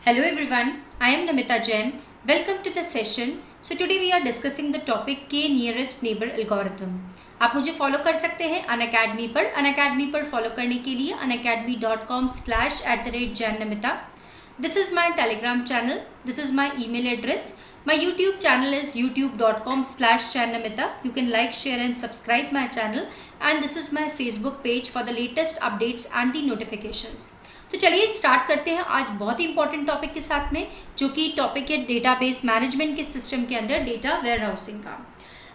Hello everyone, I am Namita Jain. Welcome to the session. So today we are discussing the topic K nearest neighbor algorithm. आप मुझे follow कर सकते हैं Unacademy पर follow करने के लिए unacademy.com/@jainamita. This is my Telegram channel. This is my email address. My YouTube channel is youtube.com/jainamita. You can like, share and subscribe my channel. And this is my Facebook page for the latest updates and the notifications. तो चलिए start करते हैं आज बहुत ही important topic के साथ में, जो कि टॉपिक है डेटाबेस मैनेजमेंट के सिस्टम के अंदर डेटा वेयरहाउसिंग का।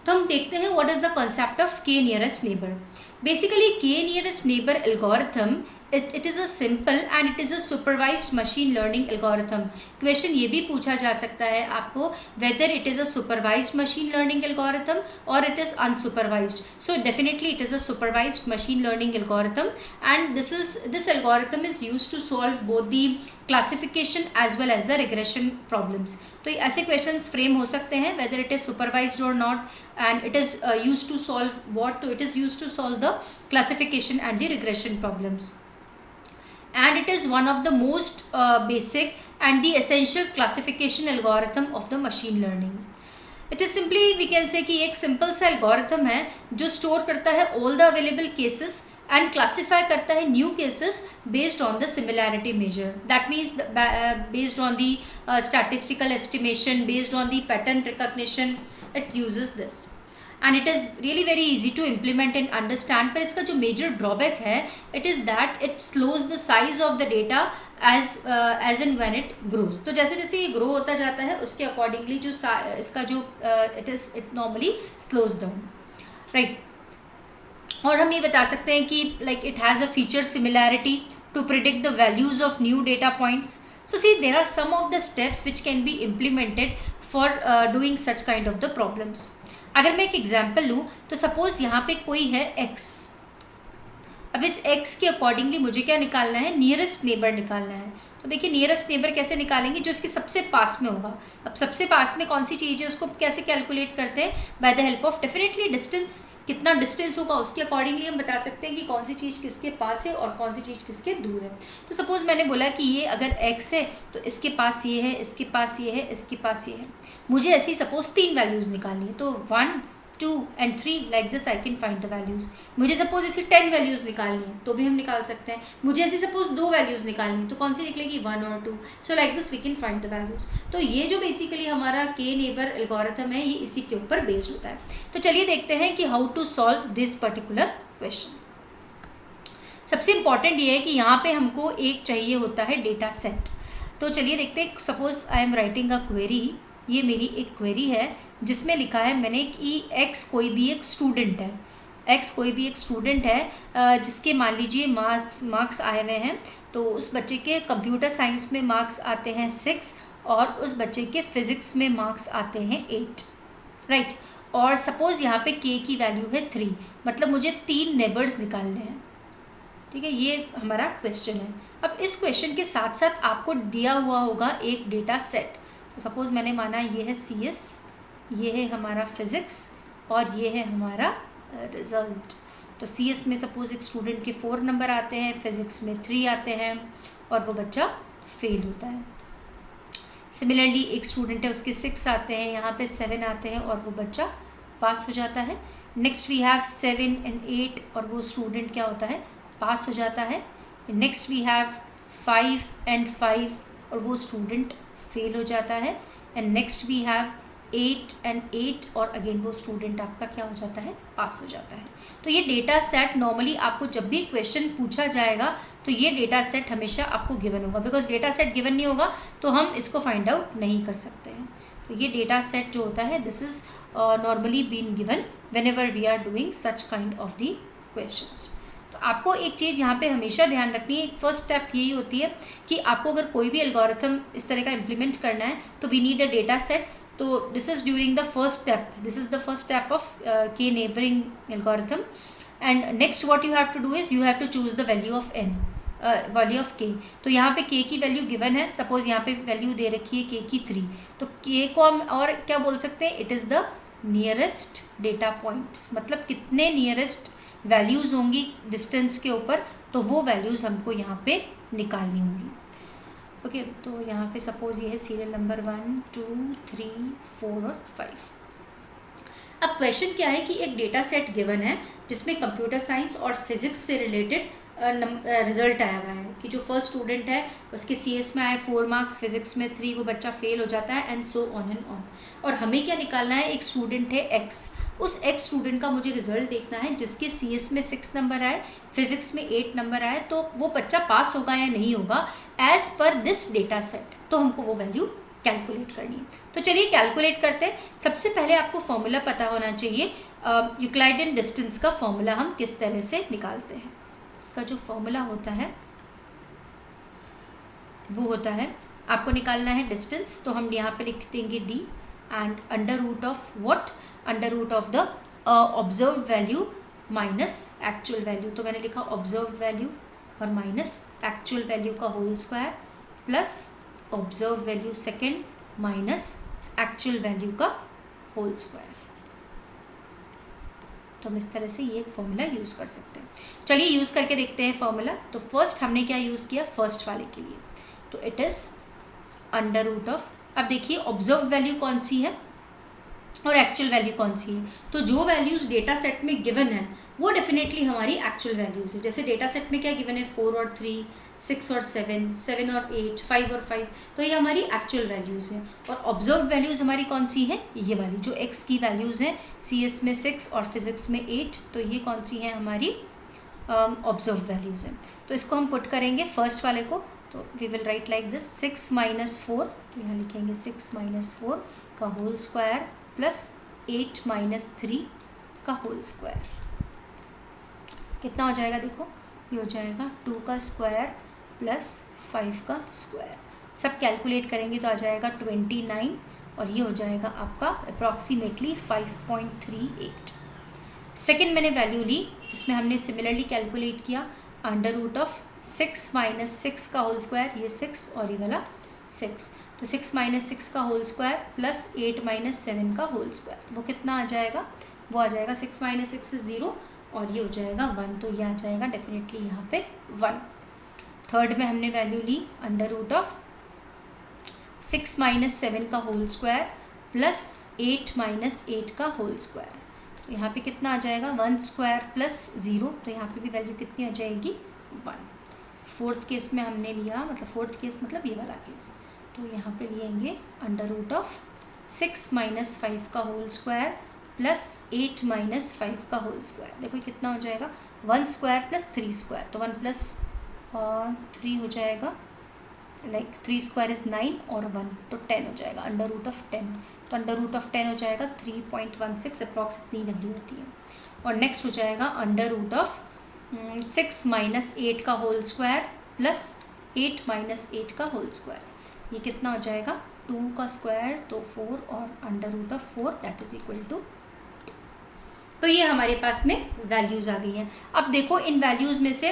तो हम देखते हैं what is the concept of K nearest neighbour. Basically K nearest neighbour algorithm it is a simple and it is a supervised machine learning algorithm. Question ये भी पूछा जा सकता है आपको whether it is a supervised machine learning algorithm और it is unsupervised. So definitely it is a supervised machine learning algorithm and this algorithm is used to solve both the classification as well as the regression problems. तो ऐसे questions frame हो सकते हैं whether it is supervised और not and it is used to solve what it is used to solve the classification and the regression problems. And it is one of the most basic and the essential classification algorithm of the machine learning. It is simply we can say कि एक simple सा algorithm है जो store करता है all the available cases and classify करता है new cases based on the similarity measure. That means based on the statistical estimation, based on the pattern recognition, it uses this. And it is really very easy to implement and understand. पर इसका जो major drawback है it is that it slows the size of the data as and when it grows. तो जैसे जैसे ये grow होता जाता है उसके accordingly जो इसका जो it normally slows down, right? और हम ये बता सकते हैं कि like it has a feature similarity to predict the values of new data points. So see, there are some of the steps which can be implemented for doing such kind of the problems. अगर मैं एक example लूँ तो suppose यहाँ पे कोई है x। अब इस x के अकॉर्डिंगली मुझे क्या निकालना है, नियरेस्ट नेबर निकालना है। तो देखिए नियरेस्ट नेबर कैसे निकालेंगे, जो इसके सबसे पास में होगा। अब सबसे पास में कौन सी चीज़ है उसको कैसे कैलकुलेट करते हैं, by the help of definitely distance. कितना डिस्टेंस होगा उसके अकॉर्डिंगली हम बता सकते हैं कि कौन सी चीज़ किसके पास है और कौन सी चीज़ किसके दूर है। तो सपोज़ मैंने बोला कि ये अगर x है तो इसके पास ये है, इसके पास ये है, इसके पास ये है। मुझे ऐसी सपोज 3 वैल्यूज़ निकालनी है, तो 1, 2 and 3 like this I can find the values. मुझे सपोज इसे 10 वैल्यूज़ निकालनी है तो भी हम निकाल सकते हैं। मुझे ऐसी सपोज 2 वैल्यूज़ निकालनी है तो कौन सी निकलेगी, 1 और 2। So like this we can find the values. तो ये जो बेसिकली हमारा के नेबर एल्गोरिथम है ये इसी के ऊपर बेस्ड होता है। तो चलिए देखते हैं कि how to solve this particular question. सबसे इंपॉर्टेंट ये है कि यहाँ पे हमको एक चाहिए होता है डेटा सेट। तो चलिए देखते हैं, suppose I am writing a query. ये मेरी एक क्वेरी है जिसमें लिखा है मैंने कि x कोई भी एक स्टूडेंट है, x कोई भी एक स्टूडेंट है जिसके मान लीजिए मार्क्स आए हुए हैं। तो उस बच्चे के कंप्यूटर साइंस में मार्क्स आते हैं 6 और उस बच्चे के फिज़िक्स में मार्क्स आते हैं 8, राइट। और सपोज़ यहाँ पे k की वैल्यू है 3, मतलब मुझे 3 नेबर्स निकालने हैं, ठीक है। ये हमारा क्वेश्चन है। अब इस क्वेश्चन के साथ साथ आपको दिया हुआ होगा एक डेटा सेट। तो सपोज़ मैंने माना ये है CS, ये है हमारा फिज़िक्स और ये है हमारा रिज़ल्ट। तो CS में सपोज़ एक स्टूडेंट के 4 नंबर आते हैं, फिज़िक्स में 3 आते हैं और वो बच्चा फेल होता है। सिमिलरली एक स्टूडेंट है उसके 6 आते हैं, यहाँ पे 7 आते हैं और वो बच्चा पास हो जाता है। नेक्स्ट वी हैव 7 and 8 और वो स्टूडेंट क्या होता है, पास हो जाता है। नेक्स्ट वी हैव 5 and 5 और वो स्टूडेंट फेल हो जाता है। And next we have 8 and 8 और अगेन वो स्टूडेंट आपका क्या हो जाता है, पास हो जाता है। तो ये डेटा सेट नॉर्मली आपको जब भी क्वेश्चन पूछा जाएगा तो ये डेटा सेट हमेशा आपको गिवन होगा, बिकॉज डेटा सेट गिवन नहीं होगा तो हम इसको फाइंड आउट नहीं कर सकते हैं। तो ये डेटा सेट जो होता है this is normally been given whenever we are doing such kind of the questions. आपको एक चीज़ यहाँ पे हमेशा ध्यान रखनी है, फर्स्ट स्टेप यही होती है कि आपको अगर कोई भी एल्गोरिथम इस तरह का इम्प्लीमेंट करना है तो we need a data set. तो this is during the first step, this is the first step of K neighbouring algorithm. And next what you have to do is you have to choose the value of n, value of k। तो यहाँ पे k की value given है, suppose यहाँ पे value दे रखी है k की 3, तो k को हम और क्या बोल सकते हैं, it is the nearest data points, मतलब कितने नियरेस्ट वैल्यूज़ होंगी डिस्टेंस के ऊपर, तो वो वैल्यूज़ हमको यहाँ पे निकालनी होंगी। ओके, तो यहाँ पे सपोज ये है सीरियल नंबर 1 2 3 4 और 5। अब क्वेश्चन क्या है कि एक डेटा सेट गिवन है जिसमें कंप्यूटर साइंस और फिजिक्स से रिलेटेड रिजल्ट आया हुआ है कि जो फर्स्ट स्टूडेंट है उसके CS में आए 4 मार्क्स, फिजिक्स में 3, वो बच्चा फेल हो जाता है and so on and on. और हमें क्या निकालना है, एक स्टूडेंट है X, उस X स्टूडेंट का मुझे रिजल्ट देखना है जिसके CS में 6 नंबर आए, फिजिक्स में 8 नंबर आए, तो वो बच्चा पास होगा या नहीं होगा as per this data set. तो हमको वो वैल्यू कैलकुलेट करनी है। तो चलिए कैलकुलेट करते हैं। सबसे पहले आपको फॉर्मूला पता होना चाहिए, यूक्लिडियन डिस्टेंस का फॉर्मूला हम किस तरह से निकालते हैं। इसका जो फॉर्मूला होता है वो होता है, आपको निकालना है डिस्टेंस, तो हम यहाँ पे लिख देंगे d and under root of what, under root of the observed value minus actual value. तो मैंने लिखा ऑब्जर्व्ड वैल्यू और माइनस एक्चुअल वैल्यू का whole square plus observe value second minus actual value का होल स्क्वायर। तो हम इस तरह से ये फॉर्मूला यूज़ कर सकते हैं। चलिए यूज़ करके देखते हैं फॉर्मूला। तो फर्स्ट हमने क्या यूज़ किया, फर्स्ट वाले के लिए, तो it is under root of, अब देखिए ऑब्जर्व वैल्यू कौन सी है और एक्चुअल वैल्यू कौन सी है। तो जो वैल्यूज़ डेटा सेट में गिवन है वो डेफिनेटली हमारी एक्चुअल वैल्यूज़ है। जैसे डेटा सेट में क्या गिवन है, 4 और 3, 6 और 7, 7 और 8, 5 और 5, तो ये हमारी एक्चुअल वैल्यूज़ हैं। और ऑब्जर्व वैल्यूज़ हमारी कौन सी है, ये वाली जो x की वैल्यूज़ हैं, CS में 6 और फिजिक्स में 8, तो ये कौन सी है हमारी ऑब्जर्व वैल्यूज़ हैं। तो इसको हम पुट करेंगे फर्स्ट वाले को, तो we will write like this 6 minus 4, तो यहाँ लिखेंगे 6 माइनस 4 का होल स्क्वायर प्लस 8 माइनस 3 का होल स्क्वायर। कितना हो जाएगा, देखो ये हो जाएगा 2 का स्क्वायर प्लस 5 का स्क्वायर। सब कैलकुलेट करेंगे तो आ जाएगा 29 और ये हो जाएगा आपका अप्रॉक्सीमेटली 5.38। सेकेंड मैंने वैल्यू ली जिसमें हमने सिमिलरली कैलकुलेट किया, अंडर रूट ऑफ 6 माइनस 6 का होल स्क्वायर, ये 6 और ये वाला 6, तो 6 माइनस 6 का होल स्क्वायर प्लस 8 माइनस 7 का होल स्क्वायर। वो कितना आ जाएगा, वो आ जाएगा 6 माइनस 6 इज 0 और ये हो जाएगा 1, तो ये आ जाएगा डेफिनेटली यहाँ पे 1। थर्ड में हमने वैल्यू ली अंडर रूट ऑफ 6 माइनस 7 का होल स्क्वायर प्लस 8 माइनस 8 का होल स्क्वायर, तो यहाँ पे कितना आ जाएगा 1 स्क्वायर प्लस 0, तो यहाँ पे भी वैल्यू कितनी आ जाएगी 1। फोर्थ केस में हमने लिया, मतलब फोर्थ केस मतलब ये वाला केस, तो यहाँ पे लेंगे अंडर रूट ऑफ 6 माइनस 5 का होल स्क्वायर प्लस 8 माइनस 5 का होल स्क्वायर। देखो कितना हो जाएगा 1 स्क्वायर प्लस 3 स्क्वायर, तो 1 प्लस 3 हो जाएगा, लाइक 3 स्क्वायर इज़ 9 और 1 तो 10 हो जाएगा, अंडर रूट ऑफ 10, तो अंडर रूट ऑफ 10 हो जाएगा 3.16 अप्रॉक्स, इतनी वैल्यू होती है। और नेक्स्ट हो जाएगा अंडर रूट ऑफ 6 माइनस 8 का होल स्क्वायर प्लस 8 माइनस 8 का होल स्क्वायर, ये कितना हो जाएगा 2 का स्क्वायर तो 4 और under root of 4 that is equal to. तो ये हमारे पास में वैल्यूज़ आ गई हैं। अब देखो इन वैल्यूज़ में से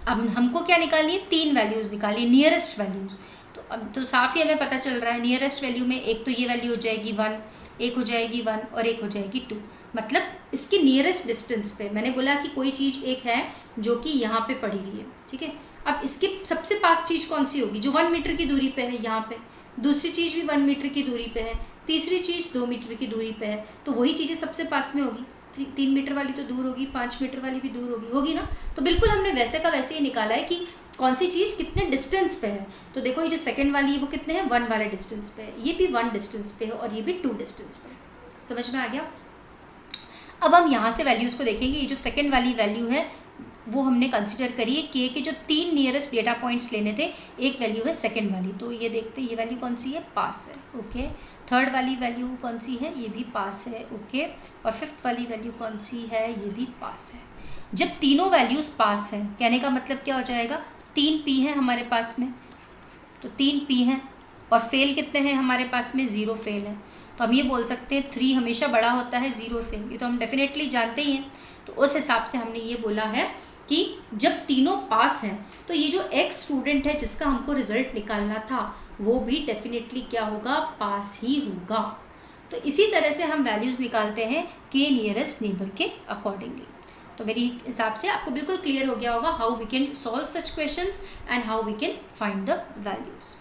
अब हमको क्या निकालनी है, 3 वैल्यूज़ निकालिए, नियरेस्ट वैल्यूज़। तो अब तो साफ ही हमें पता चल रहा है नियरेस्ट वैल्यू में एक तो ये वैल्यू हो जाएगी 1, एक हो जाएगी 1 और एक हो जाएगी 2, मतलब इसकी नियरेस्ट डिस्टेंस पे मैंने बोला कि कोई चीज़ एक है जो कि यहाँ पे पड़ी हुई है, ठीक है। अब इसके सबसे पास चीज़ कौन सी होगी, जो 1 मीटर की दूरी पे है यहाँ पे, दूसरी चीज़ भी 1 मीटर की दूरी पे है, तीसरी चीज़ 2 मीटर की दूरी पे है, तो वही चीज़ें सबसे पास में होगी। 3 मीटर वाली तो दूर होगी, 5 मीटर वाली भी दूर होगी ना। तो बिल्कुल हमने वैसे का वैसे ही निकाला है कि कौन सी चीज़ कितने डिस्टेंस पे है। तो देखो ये जो सेकंड वाली है वो कितने हैं, 1 वाले डिस्टेंस पे है, ये भी 1 डिस्टेंस पे है और ये भी 2 डिस्टेंस पे है। समझ में आ गया। अब हम यहाँ से वैल्यूज़ को देखेंगे। ये जो सेकंड वाली वैल्यू है वो हमने कंसिडर करी है के जो 3 नियरेस्ट डेटा पॉइंट्स लेने थे, एक वैल्यू है सेकंड वाली, तो ये देखते हैं ये वैल्यू कौन सी है, पास है, ओके। थर्ड वाली वैल्यू कौन सी है, ये भी पास है, ओके। और फिफ्थ वाली वैल्यू कौन सी है, ये भी पास है। जब तीनों वैल्यूज़ पास हैं, कहने का मतलब क्या हो जाएगा, 3 P है हमारे पास में, तो 3 P हैं और फेल कितने हैं हमारे पास में, 0 फेल है। तो हम ये बोल सकते हैं 3 हमेशा बड़ा होता है 0 से, ये तो हम डेफिनेटली जानते ही हैं। तो उस हिसाब से हमने ये बोला है कि जब तीनों पास हैं तो ये जो X स्टूडेंट है जिसका हमको रिजल्ट निकालना था वो भी डेफिनेटली क्या होगा, पास ही होगा। तो इसी तरह से हम वैल्यूज़ निकालते हैं के नियरेस्ट नेबर के अकॉर्डिंगली। तो मेरी हिसाब से आपको बिल्कुल क्लियर हो गया होगा how we can solve such questions and how we can find the values.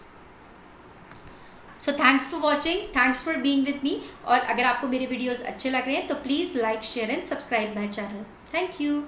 So thanks for watching, thanks for being with me. और अगर आपको मेरे वीडियोस अच्छे लग रहे हैं तो please like, share and subscribe my channel. Thank you.